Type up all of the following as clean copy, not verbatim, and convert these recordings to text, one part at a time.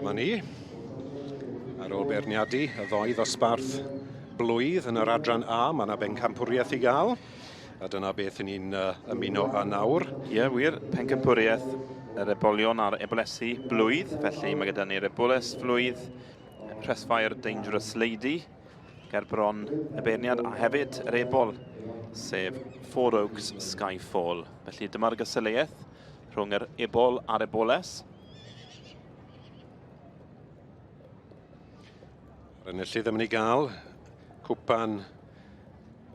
Dyma ni. Ar ôl beirniadu y ddoi ddosbarth blwydd yn yr adran A, mae yna Pencampwriaeth i gael. A dyna beth ni'n ymuno â nawr. Ie, wir. Pencampwriaeth yr Ebolion a'r Ebolesu blwydd. Felly mae gyda ni'r Eboles blwydd, Rhesfair Dangerous Lady, ger bron y beirniad, a hefyd yr Ebol, sef Four Oaks Sky Foal. Felly dyma'r gysylltiaeth rhwng yr Ebol a'r Eboles. Ar enillydd yn mynd i gael cwpan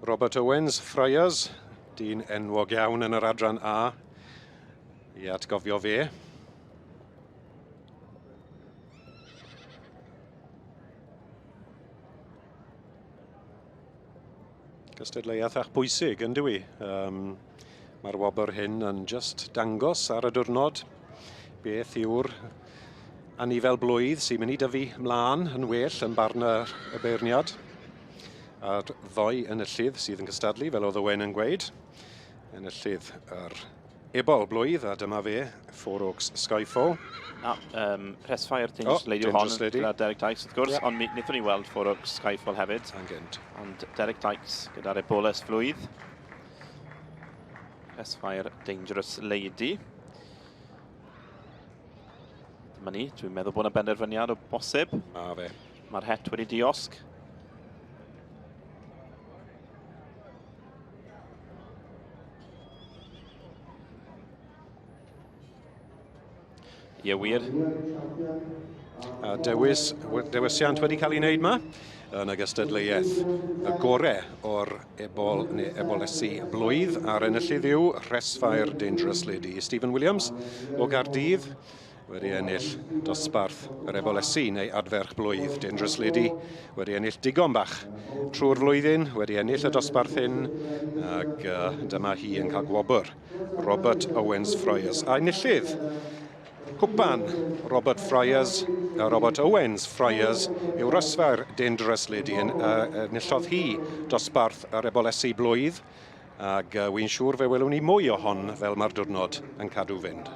Robert Owens, Friars, dyn enwog iawn yn yr adran A, i atgofio fe. Gystadleuaeth ach bwysig, yn dwi. Mae'r wobr hyn yn just dangos ar y diwrnod beth yw'r anifel blwydd sy'n mynd i dyfu mlaen yn well yn barn y beirniad. A'r ddoi enillydd sydd yn gystadlu, fel oedd Owen yn gweud. Enillydd yr Ebol blwydd, a dyma fe, Four Oaks Sky Foal. Rhesfair Dangerous Lady hon, gyda Derek Dykes, wrth gwrs, ond wnaethon ni weld Four Oaks Sky Foal hefyd. Ond Derek Dykes gyda'r Eboles blwydd. Rhesfair Dangerous Lady. Dyma ni, dwi'n meddwl bod yna benderfyniad o bosib. A fe. Mae'r het wedi diosg. Ie, wir. A dewisiant wedi cael ei wneud yma yn y gystadleuaeth y gorau o'r Ebol neu Ebolesu blwydd. A'r enillydd yw Rhesfair Dangerous Lady. Stephen Williams o Gaerdydd wedi ennill dosbarth yr Ebolesu neu adferch blwydd. Dangerous Lady wedi ennill digon bach trwy'r flwyddyn, wedi ennill y dosbarth hyn, ac dyma hi yn cael gwobr. Robert Owens Friars. A enillydd cwpan Robert Owens Friars yw Rhesfair Dangerous Lady. Enillodd hi dosbarth yr Ebolesu blwydd, ac wy'n siŵr fe welwn ni mwy o hon fel mae'r diwrnod yn cadw fynd.